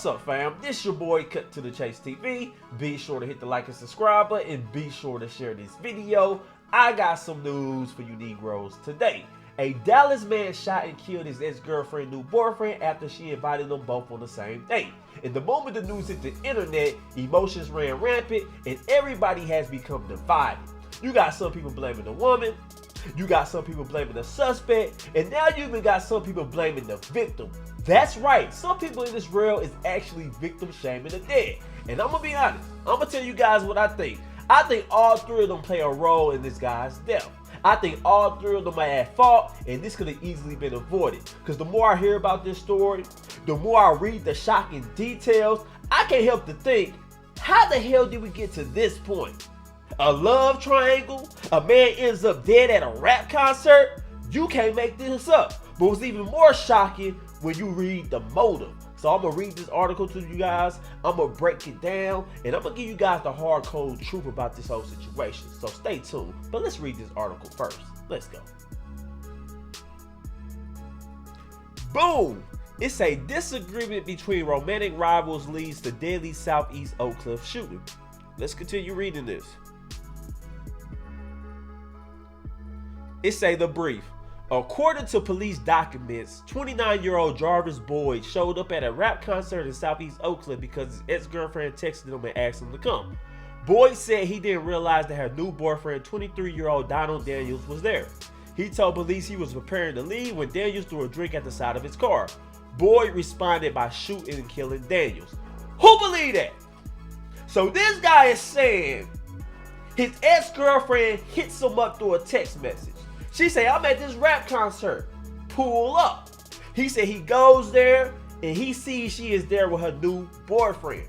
What's up, fam? This your boy Cut to the Chase TV. Be sure to hit the like and subscribe button and be sure to share this video. I got some news for you Negroes today. A Dallas man shot and killed his ex-girlfriend new boyfriend after she invited them both on the same date. In the moment the news hit the internet, emotions ran rampant and everybody has become divided. You got some people blaming the woman, you got some people blaming the suspect, and now you even got some people blaming the victim. That's right, some people in this world is actually victim shaming the dead. And I'm gonna be honest, I'm gonna tell you guys what I think. I think all three of them play a role in this guy's death. I think all three of them are at fault, and this could have easily been avoided. Because the more I hear about this story, the more I read the shocking details, I can't help to think, how the hell did we get to this point? A love triangle? A man ends up dead at a rap concert? You can't make this up. But what's even more shocking when you read the motive. So I'm going to read this article to you guys. I'm going to break it down. And I'm going to give you guys the hard cold truth about this whole situation. So stay tuned. But let's read this article first. Let's go. Boom! It's a disagreement between romantic rivals leads to deadly Southeast Oak Cliff shooting. Let's continue reading this. It say the brief. According to police documents, 29-year-old Jarvis Boyd showed up at a rap concert in Southeast Oak Cliff because his ex-girlfriend texted him and asked him to come. Boyd said he didn't realize that her new boyfriend, 23-year-old Donald Daniels, was there. He told police he was preparing to leave when Daniels threw a drink at the side of his car. Boyd responded by shooting and killing Daniels. Who believe that? So this guy is saying his ex-girlfriend hits him up through a text message. She say, I'm at this rap concert. Pull up. He said he goes there and he sees she is there with her new boyfriend.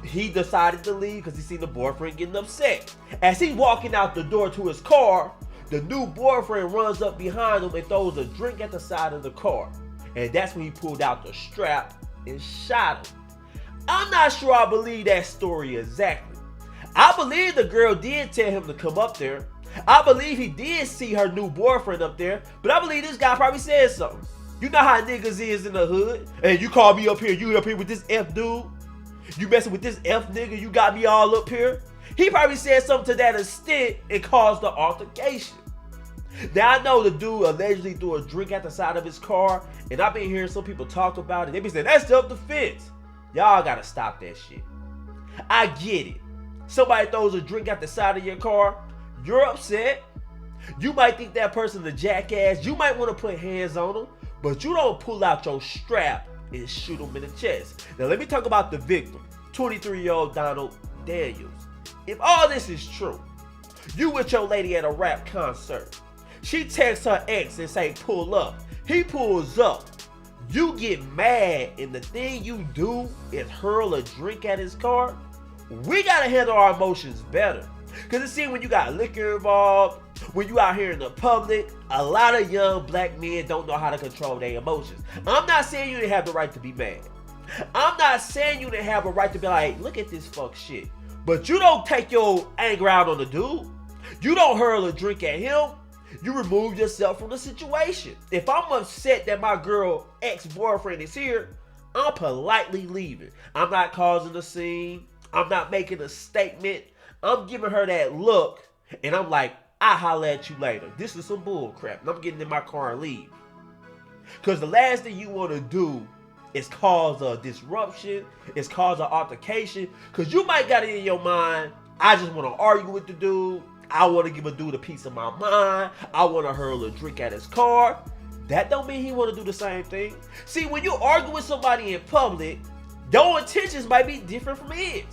He decided to leave because he seen the boyfriend getting upset. As he's walking out the door to his car, the new boyfriend runs up behind him and throws a drink at the side of the car. And that's when he pulled out the strap and shot him. I'm not sure I believe that story exactly. I believe the girl did tell him to come up there. I believe he did see her new boyfriend up there, but I believe this guy probably said something. You know how niggas is in the hood, and you call me up here, you up here with this F dude? You messing with this F nigga, you got me all up here? He probably said something to that extent and caused the altercation. Now I know the dude allegedly threw a drink at the side of his car, and I've been hearing some people talk about it. They be saying, that's self-defense. Y'all gotta stop that shit. I get it. Somebody throws a drink at the side of your car, you're upset. You might think that person's a jackass. You might want to put hands on them, but you don't pull out your strap and shoot them in the chest. Now let me talk about the victim, 23-year-old Donald Daniels. If all this is true, you with your lady at a rap concert. She texts her ex and say, pull up. He pulls up. You get mad and the thing you do is hurl a drink at his car. We gotta handle our emotions better. Because it seems when you got liquor involved, when you out here in the public, a lot of young black men don't know how to control their emotions. I'm not saying you didn't have the right to be mad. I'm not saying you didn't have a right to be like, look at this fuck shit. But you don't take your anger out on the dude. You don't hurl a drink at him. You remove yourself from the situation. If I'm upset that my girl ex-boyfriend is here, I'm politely leaving. I'm not causing a scene. I'm not making a statement. I'm giving her that look, and I'm like, I'll holler at you later. This is some bull crap, and I'm getting in my car and leave. Because the last thing you want to do is cause a disruption, is cause an altercation, because you might got it in your mind, I just want to argue with the dude, I want to give a dude a piece of my mind, I want to hurl a drink at his car. That don't mean he want to do the same thing. See, when you argue with somebody in public, your intentions might be different from his.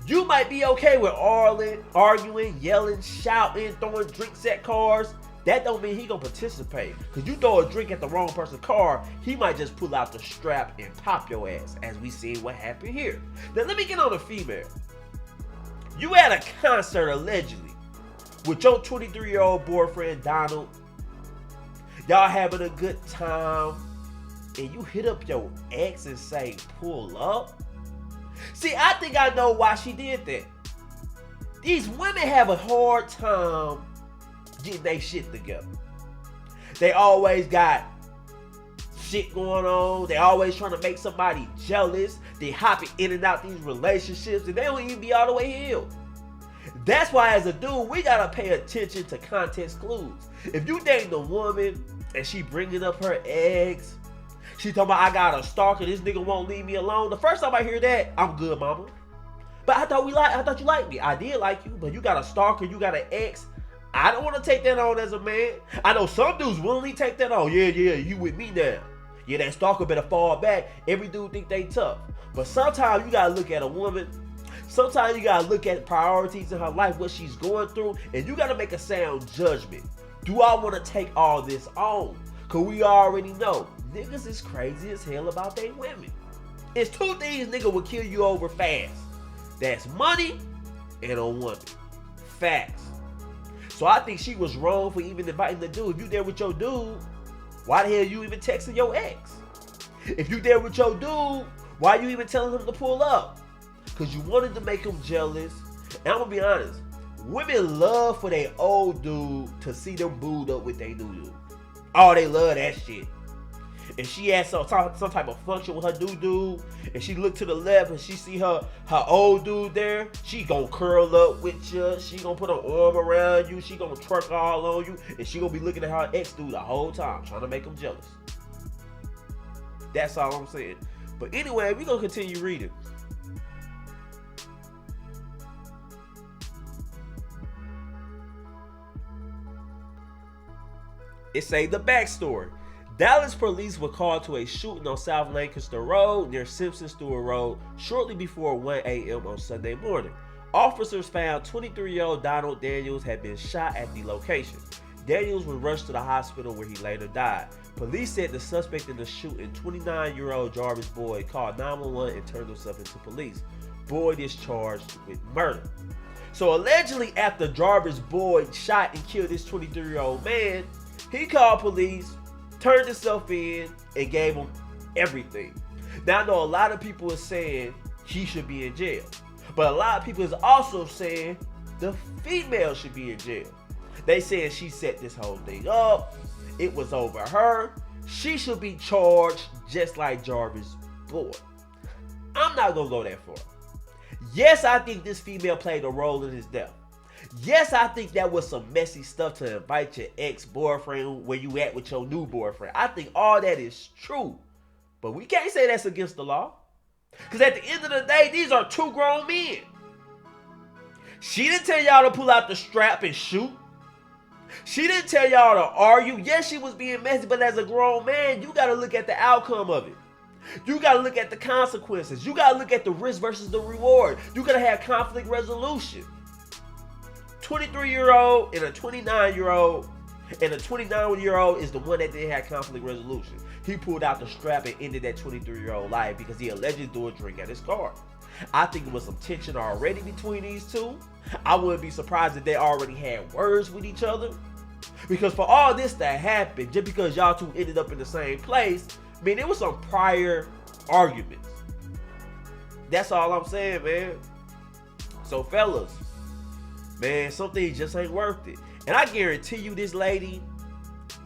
You might be okay with arguing, yelling, shouting, throwing drinks at cars. That don't mean he gonna participate. Because you throw a drink at the wrong person's car, he might just pull out the strap and pop your ass, as we see what happened here. Now let me get on the female. You at a concert allegedly with your 23-year-old boyfriend Donald. Y'all having a good time, and you hit up your ex and say, pull up? See, I think I know why she did that. These women have a hard time getting their shit together. They always got shit going on. They always trying to make somebody jealous. They hopping in and out these relationships, and they don't even be all the way healed. That's why as a dude, we gotta pay attention to context clues. If you dating a woman and she bringing up her ex, she talking about, I got a stalker, this nigga won't leave me alone. The first time I hear that, I'm good, mama. But I thought you liked me. I did like you, but you got a stalker, you got an ex. I don't want to take that on as a man. I know some dudes willingly take that on. Yeah, you with me now. Yeah, that stalker better fall back. Every dude think they tough. But sometimes you gotta look at a woman. Sometimes you gotta look at priorities in her life, what she's going through, and you gotta make a sound judgment. Do I want to take all this on? Cause we already know niggas is crazy as hell about their women. It's two things nigga will kill you over fast. That's money and a woman. Facts. So I think she was wrong for even inviting the dude. If you there with your dude, why the hell you even texting your ex? If you there with your dude, why you even telling him to pull up? Because you wanted to make him jealous. And I'm going to be honest. Women love for their old dude to see them booed up with their new dude. Oh, they love that shit. And she had some type of function with her new dude, and she looked to the left and she see her old dude there, she gonna curl up with you, she gonna put her arm around you, she gonna twerk all on you, and she gonna be looking at her ex dude the whole time, trying to make him jealous. That's all I'm saying. But anyway, we gonna continue reading. It say the backstory. Dallas police were called to a shooting on South Lancaster Road near Simpson Stewart Road shortly before 1 a.m. on Sunday morning. Officers found 23-year-old Donald Daniels had been shot at the location. Daniels was rushed to the hospital where he later died. Police said the suspect in the shooting, 29-year-old Jarvis Boyd, called 911 and turned himself into police. Boyd is charged with murder. So allegedly after Jarvis Boyd shot and killed this 23-year-old man, he called police, turned himself in, and gave him everything. Now I know a lot of people are saying he should be in jail, but a lot of people is also saying the female should be in jail. They saying she set this whole thing up, it was over her, she should be charged just like Jarvis Boyd. I'm not gonna go that far. Yes, I think this female played a role in his death. Yes, I think that was some messy stuff to invite your ex-boyfriend where you at with your new boyfriend. I think all that is true. But we can't say that's against the law. Because at the end of the day, these are two grown men. She didn't tell y'all to pull out the strap and shoot. She didn't tell y'all to argue. Yes, she was being messy, but as a grown man, you got to look at the outcome of it. You got to look at the consequences. You got to look at the risk versus the reward. You got to have conflict resolution. 23-year-old and a 29-year-old, and the 29-year-old is the one that didn't have conflict resolution. He pulled out the strap and ended that 23-year-old life because he allegedly threw a drink at his car. I think there was some tension already between these two. I wouldn't be surprised if they already had words with each other. Because for all this to happen, just because y'all two ended up in the same place, I mean, there was some prior arguments. That's all I'm saying, man. So fellas, man, some things just ain't worth it. And I guarantee you this lady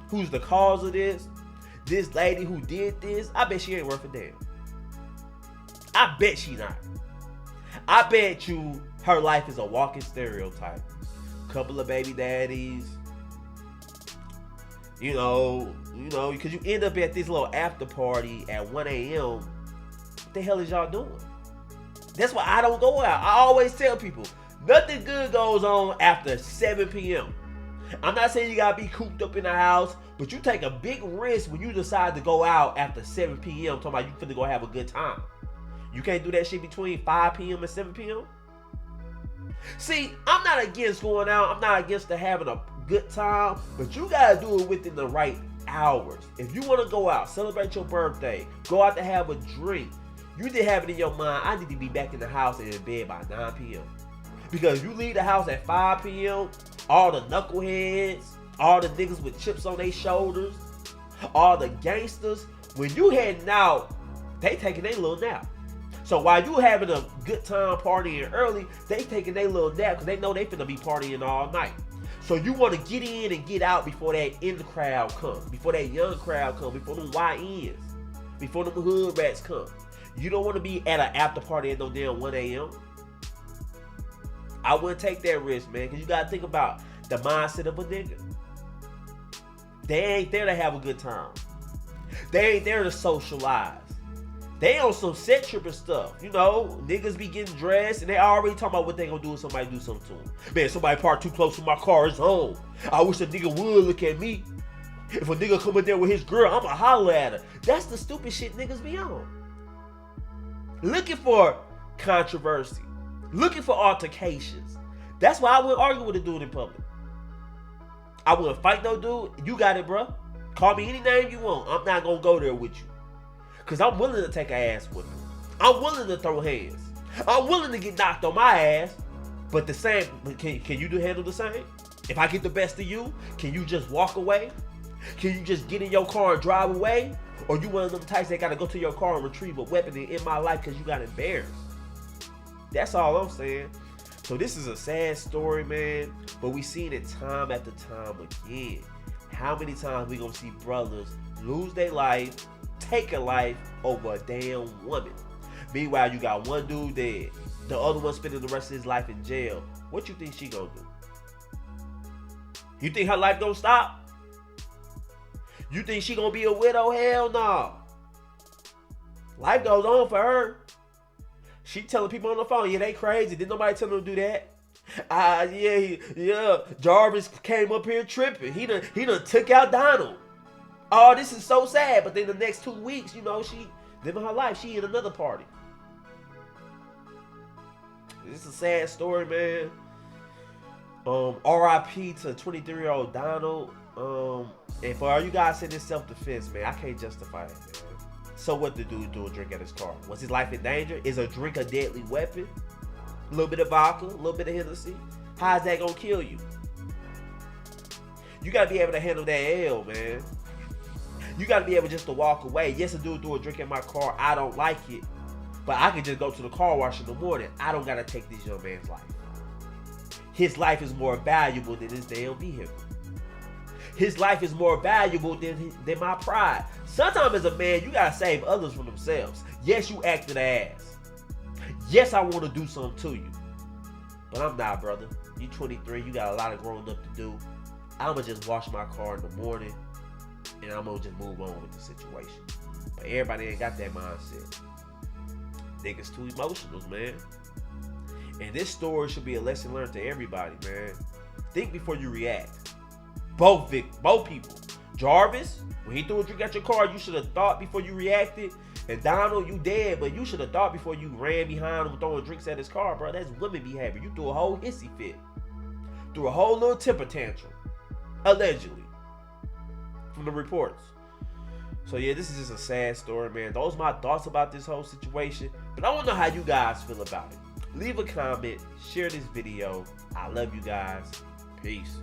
who's the cause of this lady who did this, I bet she ain't worth a damn. I bet she not. I bet you her life is a walking stereotype. Couple of baby daddies. You know, because you end up at this little after party at 1 a.m. What the hell is y'all doing? That's why I don't go out. I always tell people, nothing good goes on after 7 p.m. I'm not saying you gotta be cooped up in the house, but you take a big risk when you decide to go out after 7 p.m. talking about you finna go have a good time. You can't do that shit between 5 p.m. and 7 p.m. See, I'm not against going out. I'm not against having a good time, but you gotta do it within the right hours. If you wanna go out, celebrate your birthday, go out to have a drink, you need to have it in your mind, I need to be back in the house and in bed by 9 p.m. Because you leave the house at 5 p.m., all the knuckleheads, all the niggas with chips on their shoulders, all the gangsters, when you heading out, they taking their little nap. So while you having a good time partying early, they taking their little nap because they know they finna be partying all night. So you want to get in and get out before that in crowd comes, before that young crowd comes, before them YNs, before them hood rats come. You don't want to be at an after party at no damn 1 a.m. I wouldn't take that risk, man, because you got to think about the mindset of a nigga. They ain't there to have a good time. They ain't there to socialize. They on some set tripping stuff. You know, niggas be getting dressed and they already talking about what they gonna do if somebody do something to them. Man, somebody parked too close to my car, it's home. I wish a nigga would look at me. If a nigga come in there with his girl, I'ma holler at her. That's the stupid shit niggas be on. Looking for controversy. Looking for altercations. That's why I wouldn't argue with a dude in public. I wouldn't fight no dude. You got it, bro. Call me any name you want. I'm not gonna go there with you. Because I'm willing to take an ass with him. I'm willing to throw hands. I'm willing to get knocked on my ass. But the same, can you handle the same? If I get the best of you, can you just walk away? Can you just get in your car and drive away? Or you one of them types that got to go to your car and retrieve a weapon and end my life because you got embarrassed? That's all I'm saying. So this is a sad story, man. But we seen it time after time again. How many times we gonna see brothers lose their life, take a life over a damn woman? Meanwhile, you got one dude dead, the other one spending the rest of his life in jail. What you think she gonna do? You think her life gonna stop? You think she gonna be a widow? Hell no. Life goes on for her. She telling people on the phone, yeah, they crazy. Didn't nobody tell them to do that? Yeah. Jarvis came up here tripping. He done took out Donald. Oh, this is so sad. But then the next 2 weeks, you know, she living her life. She in another party. This is a sad story, man. R.I.P. to 23-year-old Donald. And for all you guys saying this self-defense, man, I can't justify it, man. So what the dude do a drink at his car? Was his life in danger? Is a drink a deadly weapon? A little bit of vodka, a little bit of Hennessy. How is that gonna kill you? You gotta be able to handle that L, man. You gotta be able just to walk away. Yes, a dude do a drink in my car. I don't like it. But I can just go to the car wash in the morning. I don't gotta take this young man's life. His life is more valuable than his damn vehicle. His life is more valuable than my pride. Sometimes as a man, you gotta save others from themselves. Yes, you acted ass. Yes, I want to do something to you. But I'm not, brother. You 23, you got a lot of growing up to do. I'ma just wash my car in the morning and I'm gonna just move on with the situation. But everybody ain't got that mindset. Niggas too emotional, man. And this story should be a lesson learned to everybody, man. Think before you react. Both people. Jarvis, when he threw a drink at your car, you should have thought before you reacted. And Donald, you dead, but you should have thought before you ran behind him throwing drinks at his car, bro. That's women behavior. You threw a whole hissy fit. Threw a whole little temper tantrum. Allegedly. From the reports. So yeah, this is just a sad story, man. Those are my thoughts about this whole situation. But I want to know how you guys feel about it. Leave a comment. Share this video. I love you guys. Peace.